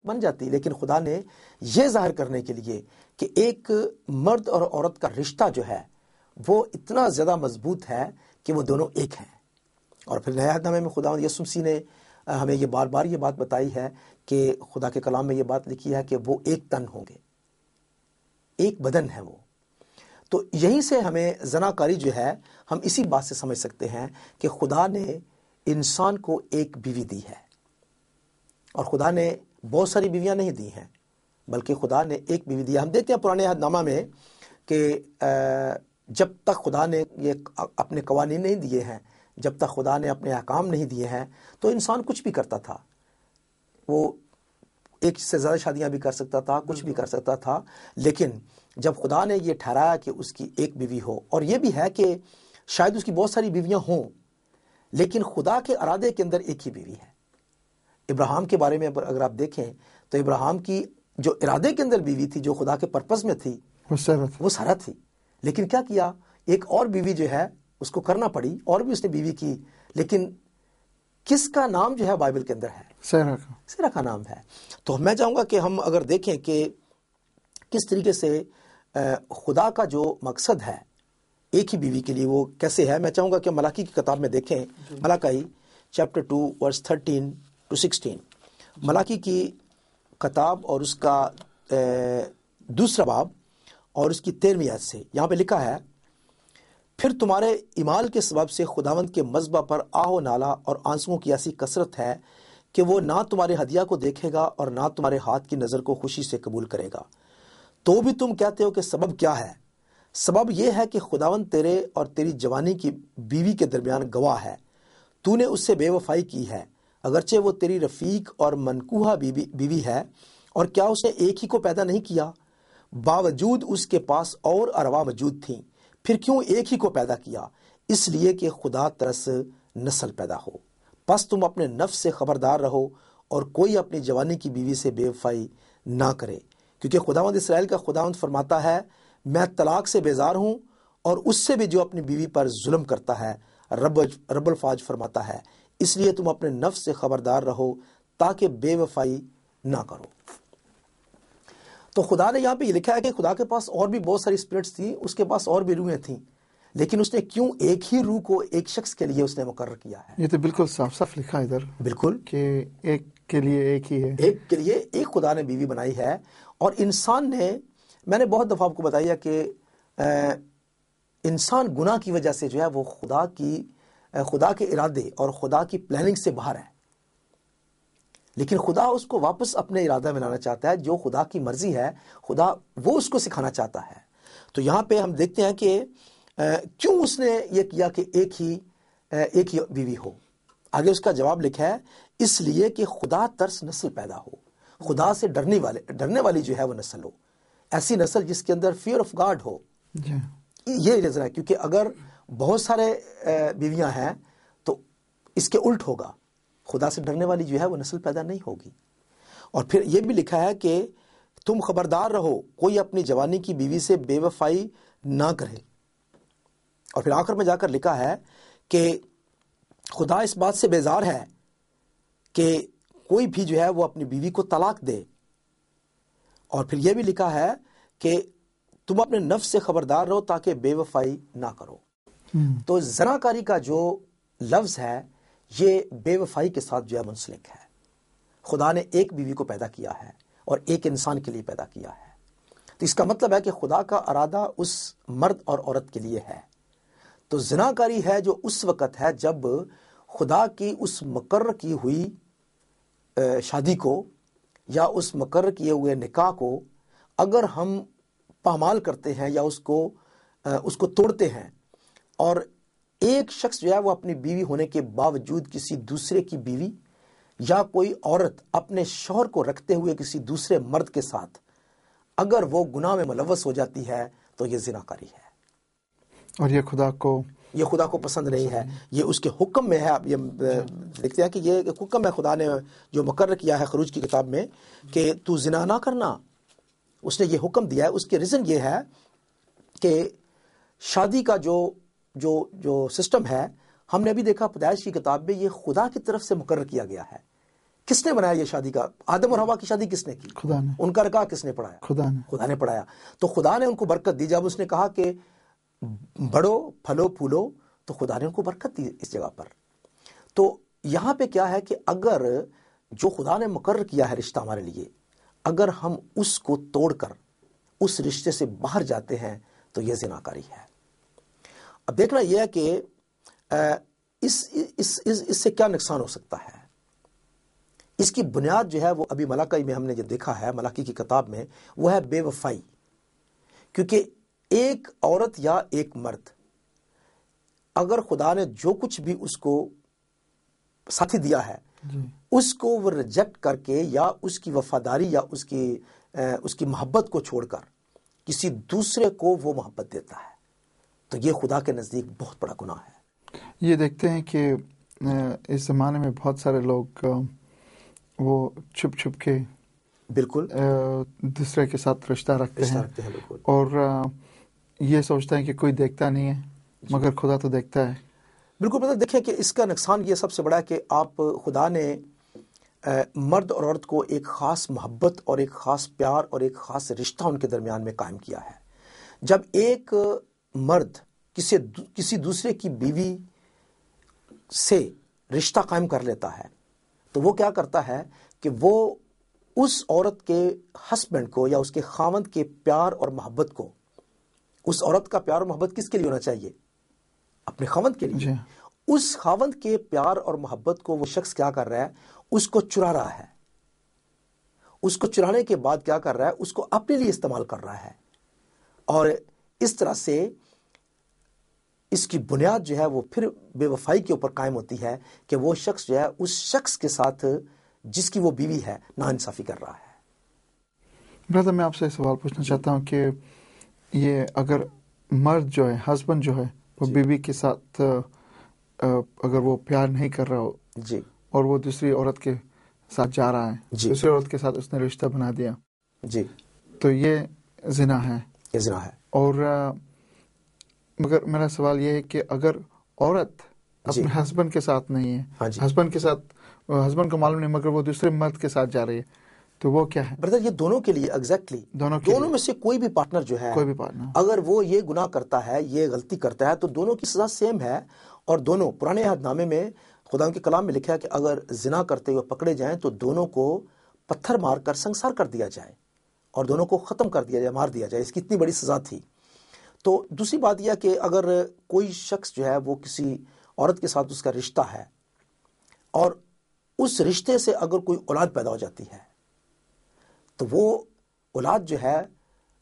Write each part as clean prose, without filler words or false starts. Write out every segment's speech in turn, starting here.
بن جاتی، لیکن خدا نے یہ ظاہر کرنے کے لیے کہ ایک مرد اور عورت کا رشتہ جو ہے وہ اتنا زیادہ مضبوط ہے کہ وہ دونوں ایک ہیں۔ اور پھر نئے عہد نامے میں خدا یسوع مسیح نے ہمیں یہ بار بار یہ بات بتائی ہے کہ خدا کے کلام میں یہ بات لکھی ہے کہ وہ ایک تن ہوں گے، ایک بدن ہے وہ۔ تو یہیں سے ہمیں زناکاری جو ہے ہم اسی بات سے سمجھ سکتے ہیں کہ خدا نے انسان کو ایک بیوی دی ہے، اور خدا نے بہت ساری بیویاں نہیں دی ہیں، بلکہ خدا نے ایک بیوی دی ہے۔ ہم دیکھتے ہیں پرانے عہد نامہ میں کہ جب تک خدا نے یہ اپنے قوانین نہیں دیے ہیں، جب تک خدا نے اپنے احکام نہیں دیے ہیں، تو انسان کچھ بھی کرتا تھا، وہ ایک سے زیادہ شادیاں بھی کر سکتا تھا، کچھ بھی کر سکتا تھا۔ لیکن جب خدا نے یہ ٹھہرایا کہ اس کی ایک بیوی ہو، اور یہ بھی ہے کہ شاید اس کی بہت ساری بیویاں ہوں، لیکن خدا کے ارادے کے اندر ایک ہی بیوی ہے۔ ابراہیم کے بارے میں اگر آپ دیکھیں تو ابراہیم کی جو ارادے کے اندر بیوی تھی، جو خدا کے پرپس میں تھی، وہ سارہ تھی۔ لیکن کیا کیا، ایک اور بیوی جو ہے اس کو کرنا پڑی، اور بھی اس نے بیوی کی، لیکن کس کا نام جو ہے بائبل کے اندر ہے؟ سیرا کا نام ہے۔ تو میں چاہوں گا کہ ہم اگر دیکھیں کہ کس طریقے سے خدا کا جو مقصد ہے ایک ہی بیوی کے لیے وہ کیسے ہے، میں چاہوں گا کہ ملاکی کی کتاب میں دیکھیں، ملاکی چیپٹر 2 ورس 13 to 16، ملاکی کی کتاب اور اس کا دوسرا باب اور اس کی 13ویں آیت سے یہاں پہ لکھا ہے، پھر تمہارے ایمال کے سبب سے خداوند کے مذبح پر آہ و نالہ اور آنسوؤں کی ایسی کثرت ہے کہ وہ نہ تمہارے ہدیہ کو دیکھے گا اور نہ تمہارے ہاتھ کی نظر کو خوشی سے قبول کرے گا۔ تو بھی تم کہتے ہو کہ سبب کیا ہے؟ سبب یہ ہے کہ خداوند تیرے اور تیری جوانی کی بیوی کے درمیان گواہ ہے، تو نے اس سے بے وفائی کی ہے، اگرچہ وہ تیری رفیق اور منکوحہ بیوی ہے، اور کیا اس نے ایک ہی کو پیدا نہیں کیا؟ باوجود اس کے پاس اور ارواح موجود تھیں، پھر کیوں ایک ہی کو پیدا کیا؟ اس لیے کہ خدا ترس نسل پیدا ہو۔ پس تم اپنے نفس سے خبردار رہو اور کوئی اپنی جوانی کی بیوی سے بے وفائی نہ کرے، کیونکہ خداوند اسرائیل کا خداوند فرماتا ہے، میں طلاق سے بیزار ہوں، اور اس سے بھی جو اپنی بیوی پر ظلم کرتا ہے۔ رب الفاظ فرماتا ہے، اس لیے تم اپنے نفس سے خبردار رہو تاکہ بے وفائی نہ کرو۔ تو خدا نے یہاں پہ یہ لکھا ہے کہ خدا کے پاس اور بھی بہت ساری اسپرٹس تھیں، اس کے پاس اور بھی روحیں تھیں، لیکن اس نے کیوں ایک ہی روح کو ایک شخص کے لیے اس نے مقرر کیا ہے؟ یہ تو بالکل صاف صاف لکھا ہے ادھر، بالکل، کہ ایک کے لیے ایک ہی ہے، ایک کے لیے ایک خدا نے بیوی بنائی ہے۔ اور انسان نے، میں نے بہت دفعہ آپ کو بتایا کہ انسان گناہ کی وجہ سے جو ہے وہ خدا کے ارادے اور خدا کی پلاننگ سے باہر ہے، لیکن خدا اس کو واپس اپنے ارادہ میں لانا چاہتا ہے۔ جو خدا کی مرضی ہے، خدا وہ اس کو سکھانا چاہتا ہے۔ تو یہاں پہ ہم دیکھتے ہیں کہ کیوں اس نے یہ کیا کہ ایک ہی بیوی ہو۔ آگے اس کا جواب لکھا ہے، اس لیے کہ خدا ترس نسل پیدا ہو، خدا سے ڈرنے والی جو ہے وہ نسل ہو، ایسی نسل جس کے اندر فیئر آف گاڈ ہو۔ یہ ریزن ہے، کیونکہ اگر بہت سارے بیویاں ہیں تو اس کے الٹ ہوگا، خدا سے ڈرنے والی جو ہے وہ نسل پیدا نہیں ہوگی۔ اور پھر یہ بھی لکھا ہے کہ تم خبردار رہو، کوئی اپنی جوانی کی بیوی سے بے وفائی نہ کرے۔ اور پھر آخر میں جا کر لکھا ہے کہ خدا اس بات سے بیزار ہے کہ کوئی بھی جو ہے وہ اپنی بیوی کو طلاق دے۔ اور پھر یہ بھی لکھا ہے کہ تم اپنے نفس سے خبردار رہو تاکہ بے وفائی نہ کرو۔ تو زناکاری کا جو لفظ ہے یہ بے وفائی کے ساتھ جو ہے منسلک ہے۔ خدا نے ایک بیوی کو پیدا کیا ہے اور ایک انسان کے لیے پیدا کیا ہے، تو اس کا مطلب ہے کہ خدا کا ارادہ اس مرد اور عورت کے لیے ہے۔ تو زناکاری ہے جو اس وقت ہے جب خدا کی اس مقرر کی ہوئی شادی کو یا اس مقرر کیے ہوئے نکاح کو اگر ہم پامال کرتے ہیں یا اس کو توڑتے ہیں، اور ایک شخص جو ہے وہ اپنی بیوی ہونے کے باوجود کسی دوسرے کی بیوی، یا کوئی عورت اپنے شوہر کو رکھتے ہوئے کسی دوسرے مرد کے ساتھ اگر وہ گناہ میں ملوث ہو جاتی ہے تو یہ زناکاری ہے، اور یہ خدا کو پسند نہیں ہے۔ یہ اس کے حکم میں ہے۔ آپ یہ دیکھتے ہیں کہ یہ حکم ہے خدا نے جو مقرر کیا ہے خروج کی کتاب میں کہ تو زنا نہ کرنا، اس نے یہ حکم دیا ہے۔ اس کے ریزن یہ ہے کہ شادی کا جو سسٹم ہے، ہم نے ابھی دیکھا پیدائش کی کتاب میں، یہ خدا کی طرف سے مقرر کیا گیا ہے کس نے بنایا یہ شادی کا؟ آدم اور حوا کی شادی کس نے کی؟ خدا نے. ان کا نکاح کس نے پڑھایا؟ خدا نے پڑھایا. تو خدا نے ان کو برکت دی. جب اس نے کہا کہ بڑھو پھلو پھولو تو خدا نے ان کو برکت دی اس جگہ پر. تو یہاں پہ کیا ہے کہ اگر جو خدا نے مقرر کیا ہے رشتہ ہمارے لیے، اگر ہم اس کو توڑ کر اس رشتے سے باہر جاتے ہیں تو یہ زناکاری ہے. اب دیکھنا یہ ہے کہ اس سے کیا نقصان ہو سکتا ہے. اس کی بنیاد جو ہے وہ ابھی ملاکی میں ہم نے جو دیکھا ہے، ملاکی کی کتاب میں، وہ ہے بے وفائی. کیونکہ ایک عورت یا ایک مرد اگر خدا نے جو کچھ بھی اس کو ساتھی دیا ہے اس کو وہ ریجیکٹ کر کے یا اس کی وفاداری یا اس کی محبت کو چھوڑ کر کسی دوسرے کو وہ محبت دیتا ہے تو یہ خدا کے نزدیک بہت بڑا گناہ ہے. یہ دیکھتے ہیں کہ اس زمانے میں بہت سارے لوگ وہ چھپ چھپ کے بالکل دوسرے کے ساتھ رشتہ رکھتے ہیں بالکل. اور یہ سوچتا ہے کہ کوئی دیکھتا نہیں ہے مگر خدا تو دیکھتا ہے. بالکل مطلب دیکھیں کہ اس کا نقصان یہ سب سے بڑا ہے کہ آپ خدا نے مرد اور عورت کو ایک خاص محبت اور ایک خاص پیار اور ایک خاص رشتہ ان کے درمیان میں قائم کیا ہے. جب ایک مرد کسی دوسرے کی بیوی سے رشتہ قائم کر لیتا ہے تو وہ کیا کرتا ہے کہ وہ اس عورت کے ہسبینڈ کو یا اس کے خاوند کے پیار اور محبت کو، اس عورت کا پیار اور محبت کس کے لیے ہونا چاہیے؟ اپنے خاوند کے لیے. اس خاوند کے پیار اور محبت کو وہ شخص کیا کر رہا ہے؟ اس کو چرا رہا ہے. اس کو چرانے کے بعد کیا کر رہا ہے؟ اس کو اپنے لیے استعمال کر رہا ہے. اور اس طرح سے اس کی بنیاد جو ہے وہ پھر بے وفائی کے اوپر قائم ہوتی ہے کہ وہ شخص جو ہے اس شخص کے ساتھ جس کی وہ بیوی ہے ناانصافی کر رہا ہے. برادر میں آپ سے سوال پوچھنا چاہتا ہوں کہ یہ اگر مرد جو ہے، ہسبینڈ جو ہے، وہ بیوی کے ساتھ اگر وہ پیار نہیں کر رہا ہو جی اور وہ دوسری عورت کے ساتھ جا رہا ہے، دوسری عورت کے ساتھ اس نے رشتہ بنا دیا جی تو یہ زنا ہے. یہ زنا ہے. اور مگر میرا سوال یہ ہے کہ اگر عورت اپنے ہسبینڈ کے ساتھ نہیں ہے، ہسبینڈ کے ساتھ، ہسبینڈ کو معلوم نہیں مگر وہ دوسرے مرد کے ساتھ جا رہی ہے تو وہ کیا ہے؟ بردر یہ دونوں کے لیے ایگزیکٹلی دونوں میں سے کوئی بھی پارٹنر جو ہے، کوئی بھی پارٹنر اگر وہ یہ گناہ کرتا ہے، یہ غلطی کرتا ہے تو دونوں کی سزا سیم ہے. اور دونوں پرانے عہد نامے میں خدا کے کلام میں لکھا ہے کہ اگر زنا کرتے ہوئے پکڑے جائیں تو دونوں کو پتھر مار کر سنسار کر دیا جائے اور دونوں کو ختم کر دیا جائے، مار دیا جائے. اس کی اتنی بڑی سزا تھی. تو دوسری بات یہ کہ اگر کوئی شخص جو ہے وہ کسی عورت کے ساتھ اس کا رشتہ ہے اور اس رشتے سے اگر کوئی اولاد پیدا ہو جاتی ہے تو وہ اولاد جو ہے،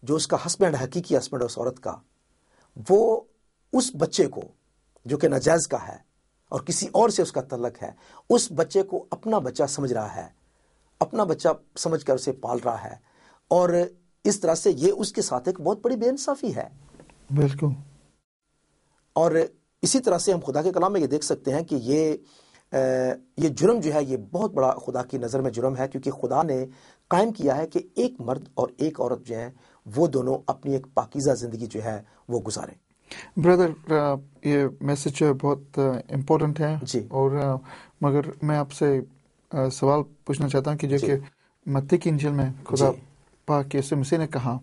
جو اس کا ہسبینڈ، حقیقی ہسبینڈ اس عورت کا، وہ اس بچے کو جو کہ ناجائز کا ہے اور کسی اور سے اس کا تعلق ہے، اس بچے کو اپنا بچہ سمجھ رہا ہے، اپنا بچہ سمجھ کر اسے پال رہا ہے. اور اس طرح سے یہ اس کے ساتھ ایک بہت بڑی بے انصافی ہے. بالکل. اور اسی طرح سے ہم خدا کے کلام میں یہ دیکھ سکتے ہیں کہ یہ جرم جو ہے یہ بہت بڑا خدا کی نظر میں جرم ہے، کیونکہ خدا نے قائم کیا ہے کہ ایک مرد اور ایک عورت جو ہیں وہ دونوں اپنی ایک پاکیزہ زندگی جو ہے وہ گزاریں. بردر یہ میسج بہت امپورٹنٹ ہے جی. اور مگر میں آپ سے سوال پوچھنا چاہتا ہوں کہ جو کہ متی کی انجیل میں خدا پاک یسوع مسیح نے کہا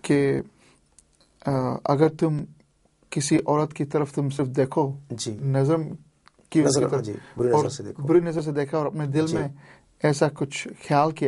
کہ اگر تم کسی عورت کی طرف تم صرف دیکھو نظر کی بری نظر سے دیکھو اور اپنے دل میں ایسا کچھ خیال کیا